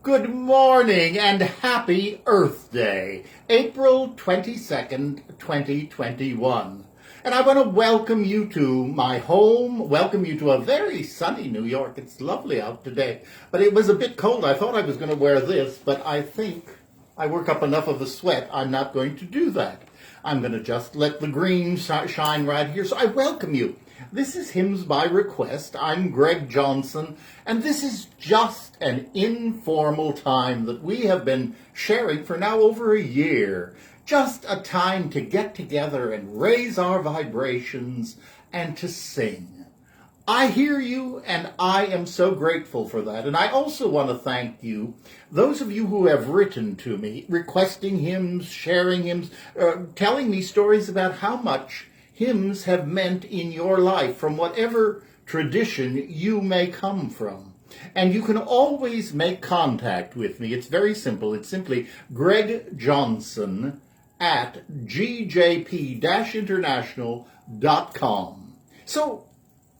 Good morning and happy Earth Day, April 22nd, 2021. And I want to welcome you to my home, welcome you to a very sunny New York. It's lovely out today, but it was a bit cold. I thought I was going to wear this, but I think I work up enough of a sweat. I'm not going to do that. I'm going to just let the green shine right here. So I welcome you. This is Hymns by Request. I'm Greg Johnson, and this is just an informal time that we have been sharing for now over a year. Just a time to get together and raise our vibrations and to sing. I hear you, and I am so grateful for that. And I also want to thank you, those of you who have written to me, requesting hymns, sharing hymns, telling me stories about how much hymns have meant in your life from whatever tradition you may come from. And you can always make contact with me. It's very simple. It's simply Greg Johnson at gjp-international.com. So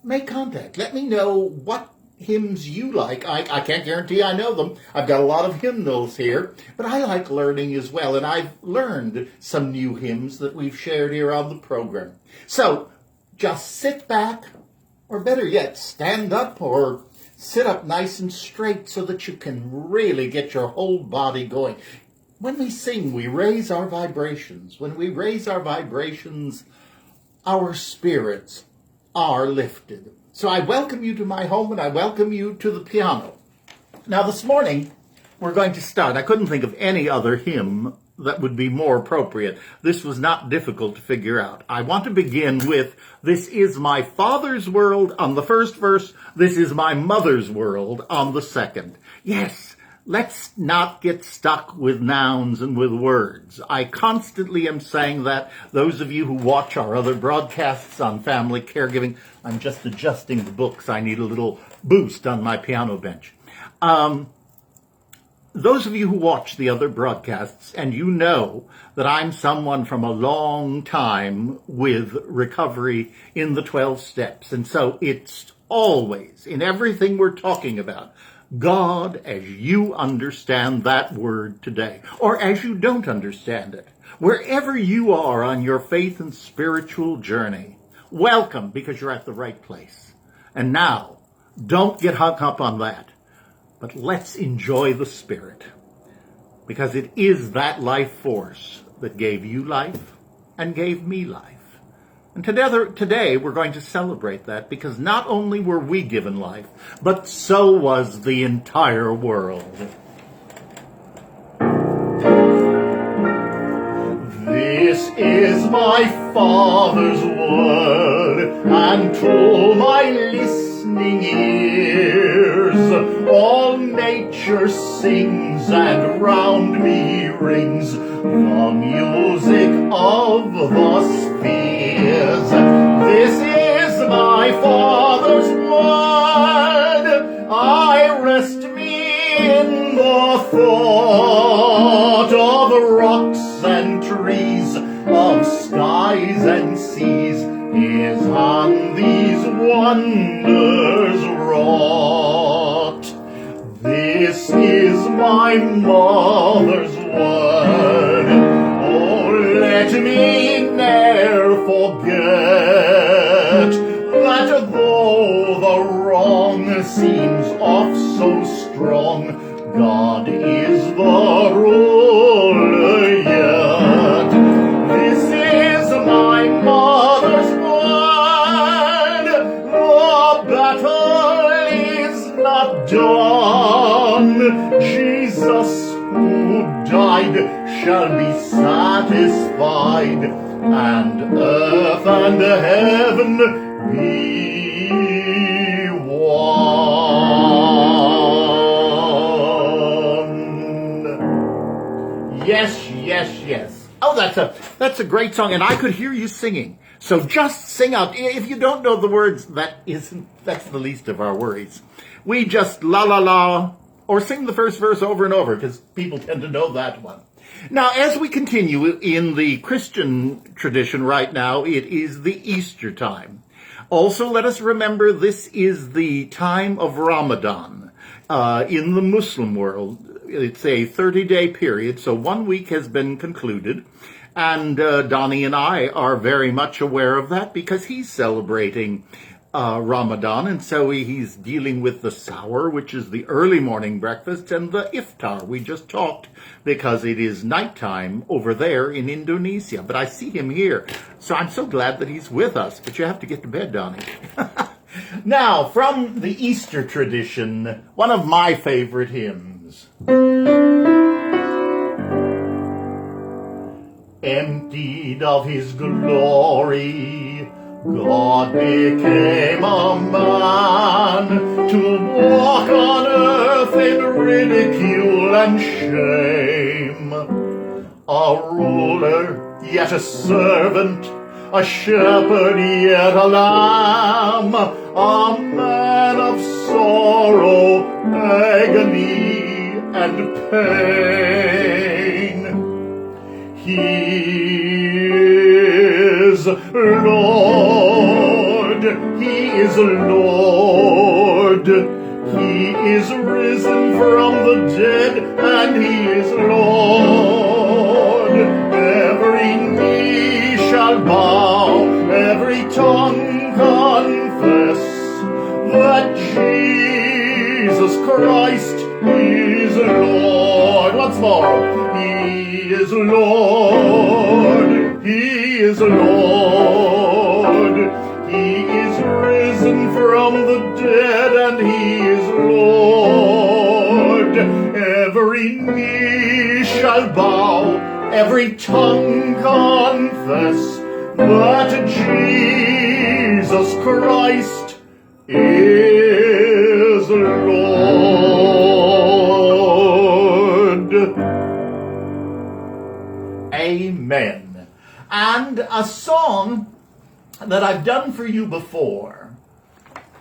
make contact. Let me know what hymns you like. I can't guarantee I know them. I've got a lot of hymnals here, but I like learning as well, and I've learned some new hymns that we've shared here on the program. So just sit back, or better yet, stand up or sit up nice and straight so that you can really get your whole body going. When we sing, we raise our vibrations. When we raise our vibrations, our spirits are lifted. So I welcome you to my home, and I welcome you to the piano. Now this morning, we're going to start. I couldn't think of any other hymn that would be more appropriate. This was not difficult to figure out. I want to begin with, "This is my father's world" on the first verse, "This is my mother's world" on the second. Yes, let's not get stuck with nouns and with words. I constantly am saying that. Those of you who watch our other broadcasts on family caregiving, I'm just adjusting the books. I need a little boost on my piano bench. Those of you who watch the other broadcasts, and you know that I'm someone from a long time with recovery in the 12 steps. And so it's always, in everything we're talking about, God as you understand that word today, or as you don't understand it. Wherever you are on your faith and spiritual journey, welcome, because you're at the right place. And now, don't get hung up on that. But let's enjoy the Spirit, because it is that life force that gave you life and gave me life. And today we're going to celebrate that, because not only were we given life, but so was the entire world. This is my Father's word, and to my listening ears all nature sings, and round me rings the music of the spheres. This is my Father's word, I rest me in the thought of rocks and trees, of skies and seas. His hand these wonders wrought. This is my mother's word. Oh, let me ne'er forget that though the wrong seems oft so strong, God is the ruler yet. This is my mother's word. The battle is not done. Jesus who died shall be satisfied, and earth and heaven be one. Yes, yes, yes. Oh, that's a great song, and I could hear you singing. So just sing out. If you don't know the words, that's the least of our worries. We just la la la, or sing the first verse over and over, because people tend to know that one. Now, as we continue in the Christian tradition right now, it is the Easter time. Also, let us remember this is the time of Ramadan. In the Muslim world, It's a 30-day period, so 1 week has been concluded. And Donnie and I are very much aware of that because he's celebrating Ramadan, and so he's dealing with the sahur, which is the early morning breakfast, and the iftar. We just talked because it is nighttime over there in Indonesia, but I see him here, so I'm so glad that he's with us. But you have to get to bed, Donnie. Now, from the Easter tradition, one of my favorite hymns. Emptied of his glory, God became a man to walk on earth in ridicule and shame. A ruler, yet a servant, a shepherd, yet a lamb, a man of sorrow, agony, and pain. He is Lord, He is Lord, He is risen from the dead, and He is Lord. Every knee shall bow, every tongue confess that Jesus Christ is Lord. Once more. He is Lord, He is Lord, He is risen from the dead, and He is Lord. Every knee shall bow, every tongue confess that Jesus Christ is Lord. Amen. And a song that I've done for you before.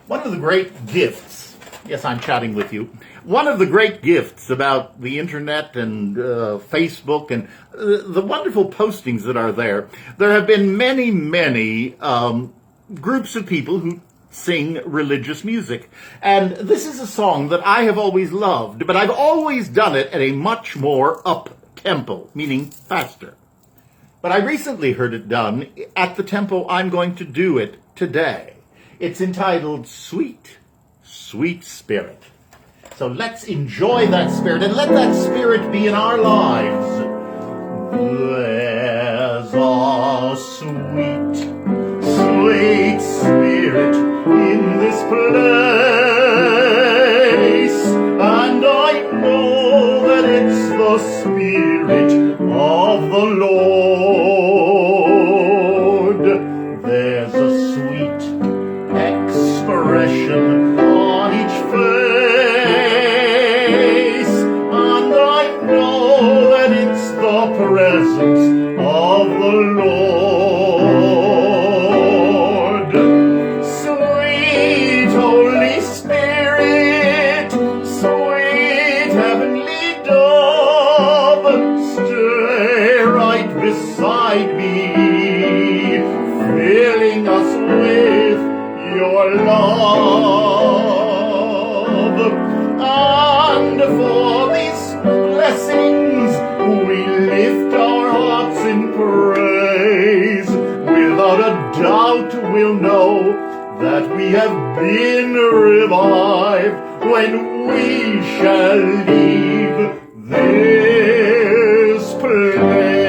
One of the great gifts, yes, I'm chatting with you, one of the great gifts about the internet and Facebook and the wonderful postings that are there, there have been many groups of people who sing religious music. And this is a song that I have always loved, but I've always done it at a much more up-tempo, meaning faster. But I recently heard it done at the tempo I'm going to do it today. It's entitled Sweet, Sweet Spirit. So let's enjoy that spirit and let that spirit be in our lives. There's a sweet, sweet spirit in this place, and I know that it's the spirit of the Lord. There's a sweet expression on each face, and I know that it's the presence of the Lord. Sweet Holy Spirit, sweet heavenly dove, stay right beside me, filling us with your love. And for these blessings we lift our hearts in praise. Without a doubt we'll know that we have been revived when we shall leave this place.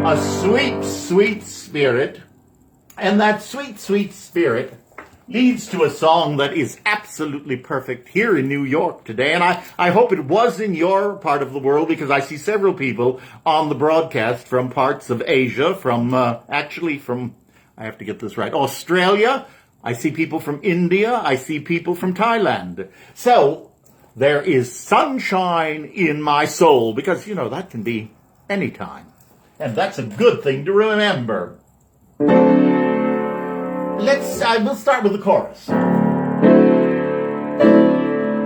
A sweet, sweet spirit, and that sweet, sweet spirit leads to a song that is absolutely perfect here in New York today. And I hope it was in your part of the world, because I see several people on the broadcast from parts of Asia, from I have to get this right, Australia. I see people from India. I see people from Thailand. So there is sunshine in my soul, because, that can be any time. And that's a good thing to remember. We'll start with the chorus.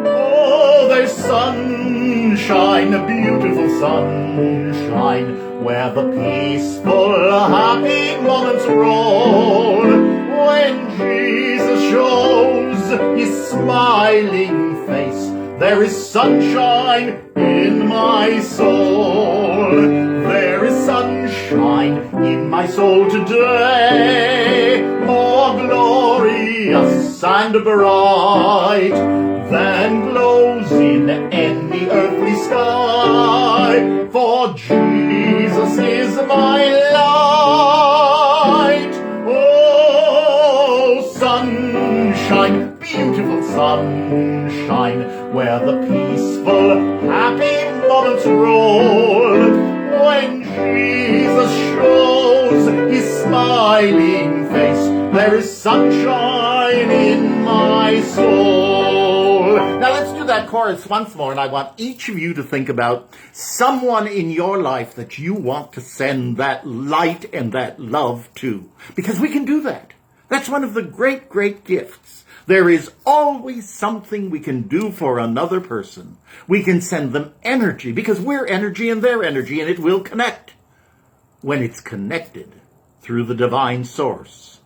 Oh, there's sunshine, a beautiful sunshine, where the peaceful, happy moments roll. When Jesus shows his smiling face. There is sunshine in my soul. There is sunshine in my soul today, more glorious and bright than glows in any earthly sky. For Jesus is my light. Oh, sunshine, beautiful sunshine, where the peaceful, happy moments roll. When Jesus shows his smiling face, there is sunshine in my soul. Now let's do that chorus once more, and I want each of you to think about someone in your life that you want to send that light and that love to. Because we can do that. That's one of the great, great gifts. There is always something we can do for another person. We can send them energy, because we're energy and they're energy, and it will connect when it's connected through the divine source,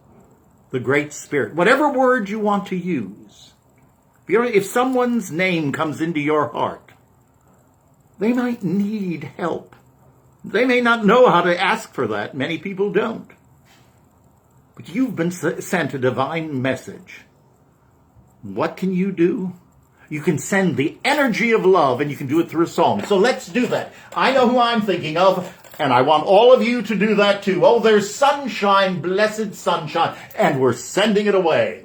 the Great Spirit. Whatever word you want to use, if someone's name comes into your heart, they might need help. They may not know how to ask for that. Many people don't. But you've been sent a divine message. What can you do? You can send the energy of love, and you can do it through a song. So let's do that. I know who I'm thinking of, and I want all of you to do that too. Oh, there's sunshine, blessed sunshine, and we're sending it away.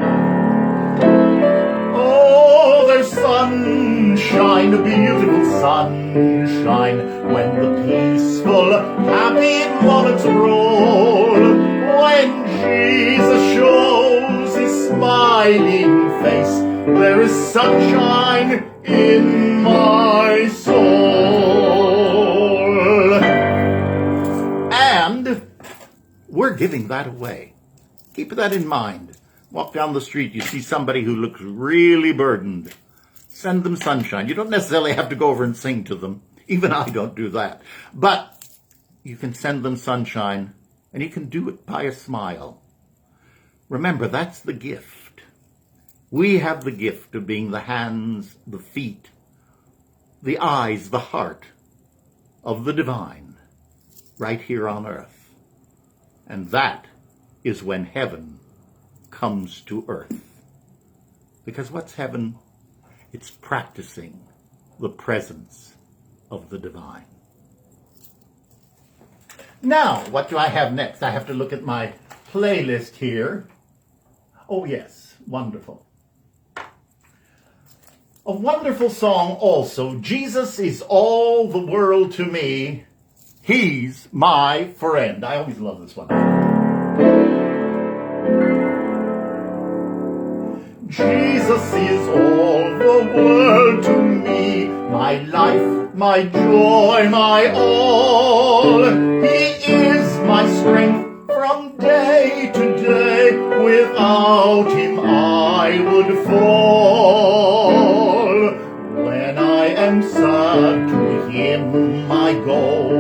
Oh, there's sunshine, beautiful sunshine, when the peaceful, happy moments roll. When Jesus shows his smiling face, there is sunshine in my soul. And we're giving that away. Keep that in mind. Walk down the street, you see somebody who looks really burdened. Send them sunshine. You don't necessarily have to go over and sing to them. Even I don't do that. But you can send them sunshine, and you can do it by a smile. Remember, that's the gift. We have the gift of being the hands, the feet, the eyes, the heart of the divine right here on earth. And that is when heaven comes to earth. Because what's heaven? It's practicing the presence of the divine. Now, what do I have next? I have to look at my playlist here. Oh yes, wonderful. A wonderful song also, Jesus is all the world to me. He's my friend. I always love this one. Jesus is all the world to me, my life, my joy, my all. He is my strength from day to day. Without him I would fall. When I am sad, to him I go.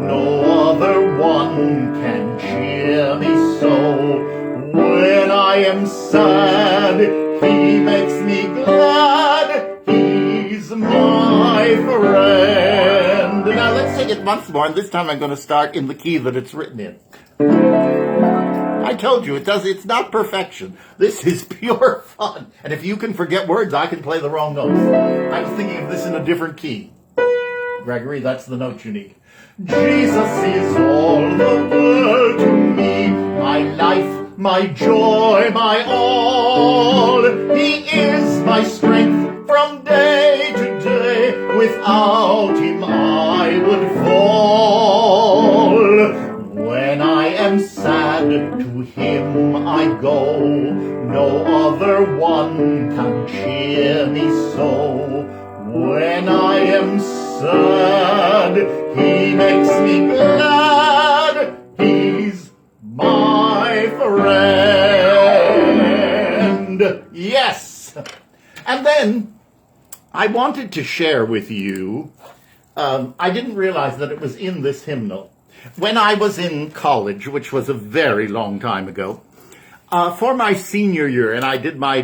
No other one can cheer me so. When I am sad, he makes me glad. He's my friend. Now let's sing it once more, and this time I'm going to start in the key that it's written in. I told you, it's not perfection. This is pure fun. And if you can forget words, I can play the wrong notes. I was thinking of this in a different key. Gregory, that's the note you need. Jesus is all the world to me, my life, my joy, my all. He is my strength from day to day. Without him I would fall. When I am sad, to him I go. No other one can cheer me so. When I am sad, he makes me glad. He's my friend. Yes. And then I wanted to share with you, I didn't realize that it was in this hymnal. When I was in college, which was a very long time ago, For my senior year, and I did my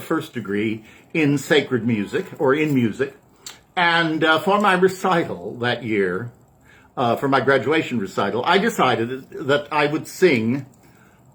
first degree in sacred music, or in music, and for my recital that year, for my graduation recital, I decided that I would sing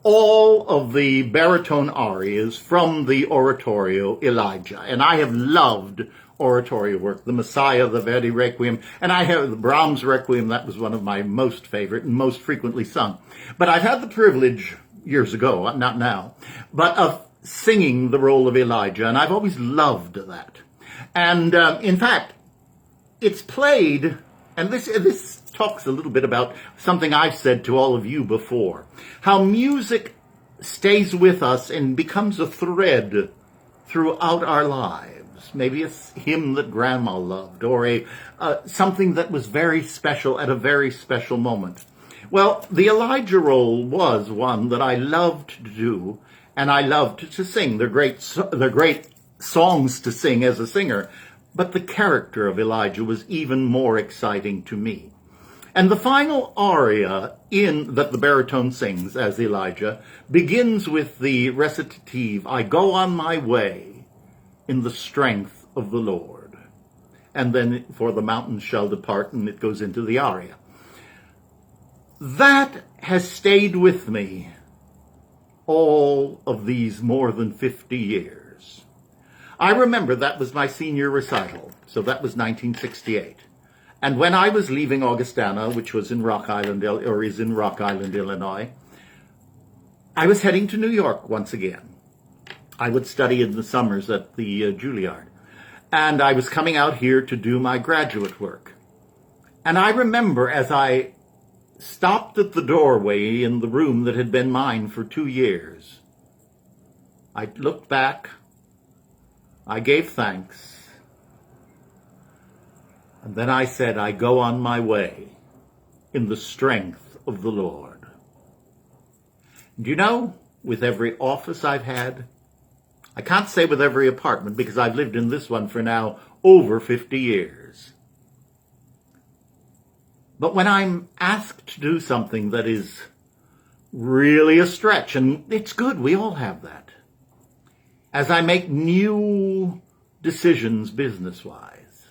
all of the baritone arias from the oratorio Elijah. And I have loved oratorio work, the Messiah, the Verdi Requiem, and I have the Brahms Requiem. That was one of my most favorite and most frequently sung. But I've had the privilege years ago, not now, but of singing the role of Elijah, and I've always loved that. And in fact, it's played, and this talks a little bit about something I've said to all of you before, how music stays with us and becomes a thread throughout our lives. Maybe a hymn that Grandma loved, or something that was very special at a very special moment. Well, the Elijah role was one that I loved to do, and I loved to sing. They're great songs to sing as a singer, but the character of Elijah was even more exciting to me. And the final aria that the baritone sings as Elijah begins with the recitative, I go on my way in the strength of the Lord. And then for the mountains shall depart, and it goes into the aria. That has stayed with me all of these more than 50 years. I remember that was my senior recital, so that was 1968. And when I was leaving Augustana, which was in Rock Island, or is in Rock Island, Illinois, I was heading to New York once again. I would study in the summers at the Juilliard. And I was coming out here to do my graduate work. And I remember as I stopped at the doorway in the room that had been mine for 2 years, I looked back, I gave thanks, and then I said, I go on my way in the strength of the Lord. Do you know, with every office I've had, I can't say with every apartment because I've lived in this one for now over 50 years. But when I'm asked to do something that is really a stretch, and it's good, we all have that, as I make new decisions business-wise,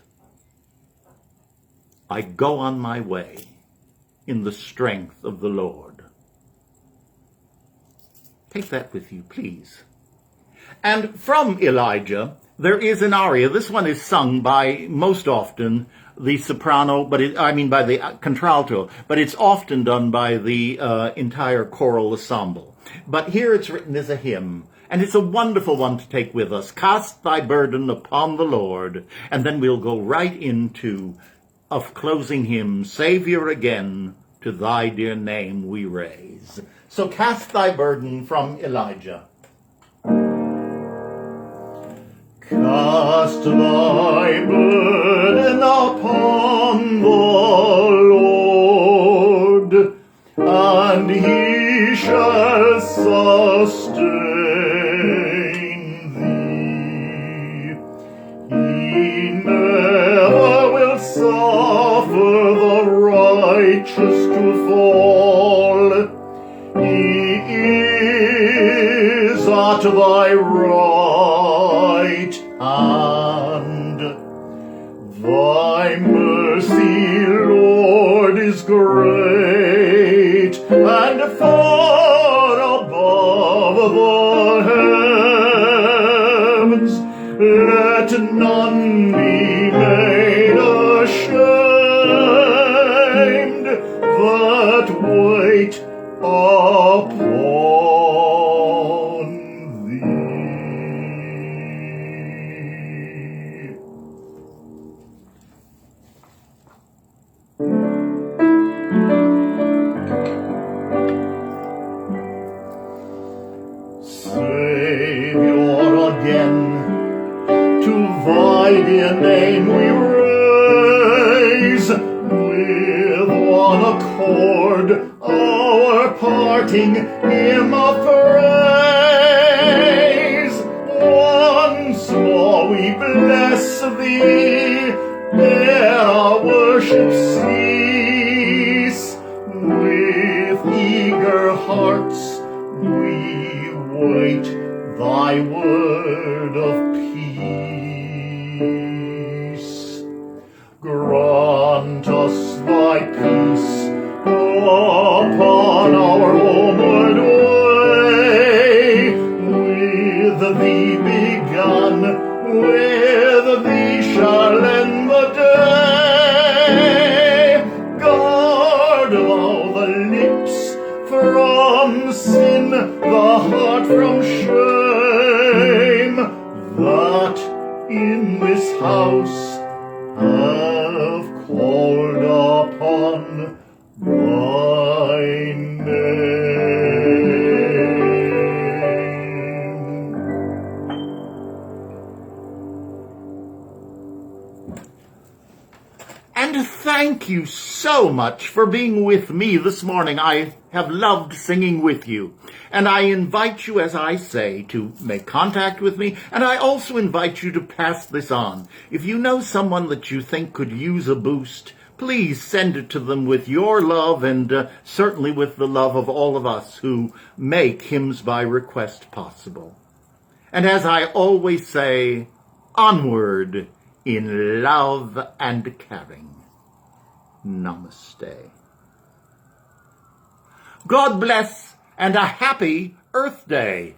I go on my way in the strength of the Lord. Take that with you, please. And from Elijah, there is an aria. This one is sung by, most often, the soprano, by the contralto, but it's often done by the entire choral ensemble. But here it's written as a hymn, and it's a wonderful one to take with us. Cast thy burden upon the Lord, and then we'll go right into a closing hymn, Savior again, to thy dear name we raise. So cast thy burden from Elijah. Cast thy burden upon the Lord, and he shall sustain thee. He never will suffer the righteous to fall. He is at thy right hand. Thy mercy, Lord, is great, and far above the heavens. Let none be made ashamed that wait upon thee. Savior again, to thy dear name we raise, with one accord our parting hymn of praise. Once more we bless thee, ere our worship cease. With eager hearts we thy word of peace. Grant us thy peace upon our homeward way, with thee begun, with thee shall end the day. Guard thou the lips from sin, the heart from shame, that in this house have called upon thy name. And thank you so much for being with me this morning. I have loved singing with you. And I invite you, as I say, to make contact with me. And I also invite you to pass this on. If you know someone that you think could use a boost, please send it to them with your love and certainly with the love of all of us who make Hymns by Request possible. And as I always say, onward in love and caring. Namaste. God bless and a happy Earth Day.